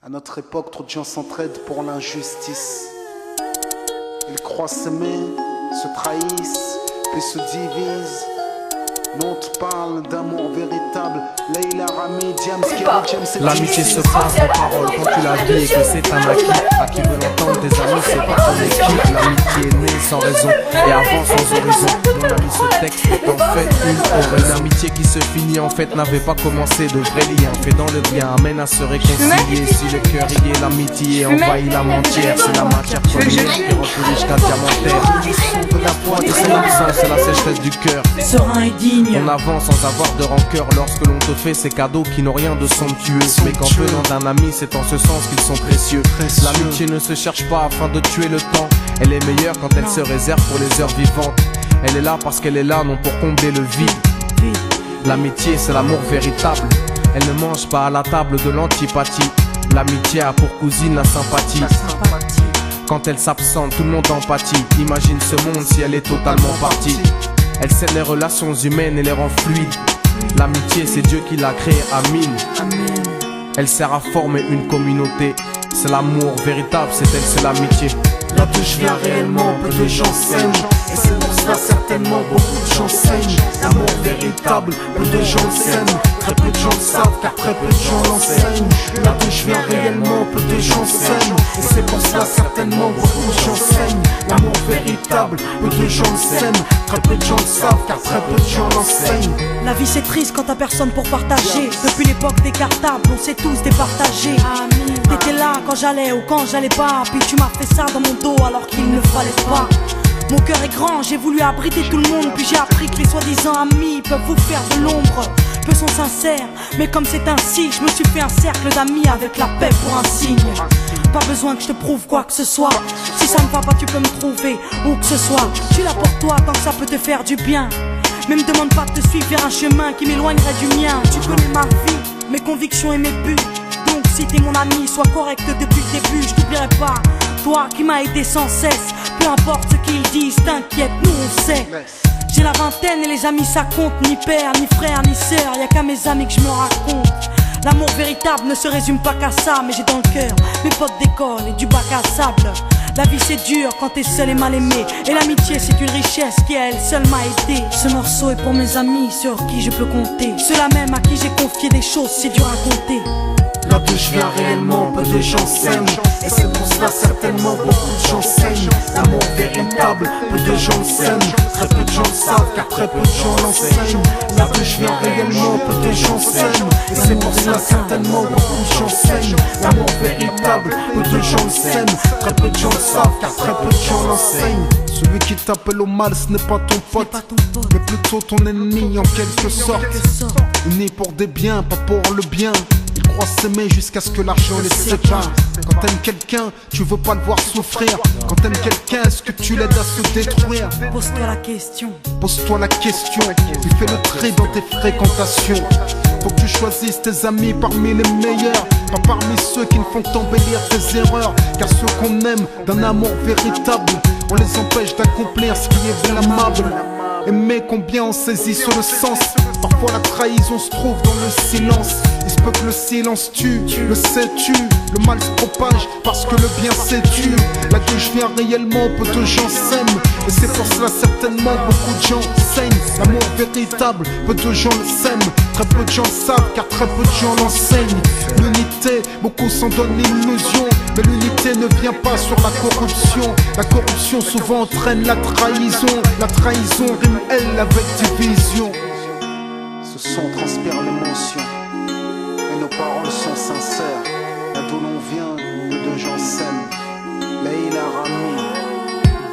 À notre époque, trop de gens s'entraident pour l'injustice. Ils croient s'aimer, se trahissent, puis se divisent. Nous on te parle d'amour véritable. Leila, Rami, Diams, James. L'amitié se passe en parole quand tu la vis et que c'est un acquis. À qui veut l'entendre, tes amis, c'est pas ton équipe. L'amitié est née sans raison et avance sans horizon. Mon ami, ce texte est en fait une œuvre. Une amitié qui se finit en fait n'avait pas commencé. De vrais liens fait dans le bien amène à se réconcilier. Si le cœur y est, l'amitié envahit la mentière. C'est la matière première qui remplit jusqu'à diamantaire. De la pointe, c'est l'absence, c'est la sécheresse du cœur. Serein et digne. On avance sans avoir de rancœur lorsque l'on te fait ces cadeaux qui n'ont rien de somptueux. Mais qu'en venant d'un ami, c'est en ce sens qu'ils sont précieux. L'amitié ne se cherche pas afin de tuer le temps. Elle est meilleure quand elle se réserve pour les heures vivantes. Elle est là parce qu'elle est là, non pour combler le vide. L'amitié, c'est l'amour véritable. Elle ne mange pas à la table de l'antipathie. L'amitié a pour cousine la sympathie. Quand elle s'absente, tout le monde empathie. Imagine ce monde si elle est totalement partie. Elle scelle les relations humaines et les rend fluides. L'amitié, c'est Dieu qui l'a créée, Amin. Elle sert à former une communauté. C'est l'amour véritable, c'est elle, c'est l'amitié. Là d'où je viens réellement, peu de gens s'aiment. Et c'est pour cela certainement beaucoup de gens saignent. L'amour véritable, peu de gens le s'aiment. Très peu de gens le savent car très peu de gens l'enseignent. Là d'où je viens réellement, peu de gens s'aiment. Et c'est pour cela certainement beaucoup de gens saignent. L'amour véritable, peu de gens le s'aiment. Très peu de gens le savent car très peu de gens l'enseignent. La vie c'est triste quand t'as personne pour partager. Depuis l'époque des cartables, on s'est tous départagés. T'étais là quand j'allais ou quand j'allais pas. Puis tu m'as fait ça dans mon dos alors qu'il ne fallait pas. Mon cœur est grand, j'ai voulu abriter tout le monde. Puis j'ai appris que les soi-disant amis peuvent vous faire de l'ombre. Peu sont sincères, mais comme c'est ainsi, je me suis fait un cercle d'amis avec la paix pour un signe. Pas besoin que je te prouve quoi que ce soit. Si ça ne va pas tu peux me trouver où que ce soit. Je suis là pour toi tant que ça peut te faire du bien. Mais me demande pas de te suivre vers un chemin qui m'éloignerait du mien. Tu connais ma vie, mes convictions et mes buts. Donc si t'es mon ami, sois correct depuis le début. Je t'oublierai pas, toi qui m'as aidé sans cesse. Peu importe ce qu'ils disent, t'inquiète, nous on sait. J'ai la vingtaine et les amis ça compte. Ni père, ni frère, ni sœur, y'a qu'à mes amis que je me raconte. L'amour véritable ne se résume pas qu'à ça. Mais j'ai dans le cœur mes potes d'école et du bac à sable. La vie c'est dur quand t'es seul et mal aimé. Et l'amitié c'est une richesse qui à elle seule m'a aidé. Ce morceau est pour mes amis sur qui je peux compter. Ceux-là même à qui j'ai confié des choses c'est dur à compter. Là d'où je viens réellement, peu de gens s'aiment. Et c'est pour cela certainement beaucoup de gens saignent. L'amour véritable, peu de gens le s'aiment. Très peu de gens le savent car très peu de gens l'enseignent. Là d'où je viens réellement, peu de gens s'aiment. Et c'est pour cela certainement beaucoup de gens saignent. L'amour véritable, peu de gens le s'aiment. Très peu de gens le savent car très peu de gens l'enseignent. Celui qui t'appelle au mal ce n'est pas ton pote, mais plutôt ton ennemi en quelque sorte. Unis pour des biens, pas pour le bien. Ils croient s'aimer jusqu'à ce que l'argent les sépare. Quand t'aimes quelqu'un, tu veux pas le voir souffrir. Quand t'aimes quelqu'un, est-ce que tu l'aides à se détruire? Pose-toi la question. Pose-toi la question. Tu fais le tri dans tes fréquentations. Faut que tu choisisses tes amis parmi les meilleurs, pas parmi ceux qui ne font qu'embellir tes erreurs. Car ceux qu'on aime d'un amour véritable, on les empêche d'accomplir ce qui est blâmable. Aimer combien on saisit sur le sens. Parfois la trahison se trouve dans le silence. Il se peut que le silence tue, le sais-tu. Le mal se propage parce que le bien c'est dur. Là d'où je viens réellement, peu de gens s'aiment. Et c'est pour cela certainement beaucoup de gens saignent. L'amour véritable, peu de gens le s'aiment. Très peu de gens le savent car très peu de gens l'enseignent. L'unité, beaucoup s'en donnent l'illusion. Mais l'unité ne vient pas sur la corruption. La corruption souvent entraîne la trahison. La trahison rime elle avec division. Ce son transpire l'émotion et nos paroles sont sincères. Là d'où l'on vient, peu de gens s'aiment. Leila, Rami,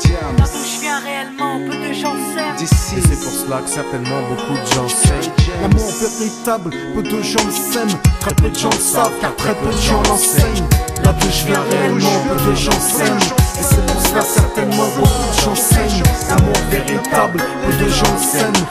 Diams. Là d'où je viens réellement, peu de gens s'aiment. D'ici, Et c'est pour cela que certainement beaucoup de gens saignent. l'amour véritable, peu de gens le s'aiment. Très peu de gens le savent car très peu de gens l'enseignent. Là d'où je viens réellement, peu de gens s'aiment. Et c'est pour cela certainement beaucoup de gens saignent. L'amour véritable, peu de gens le s'aiment.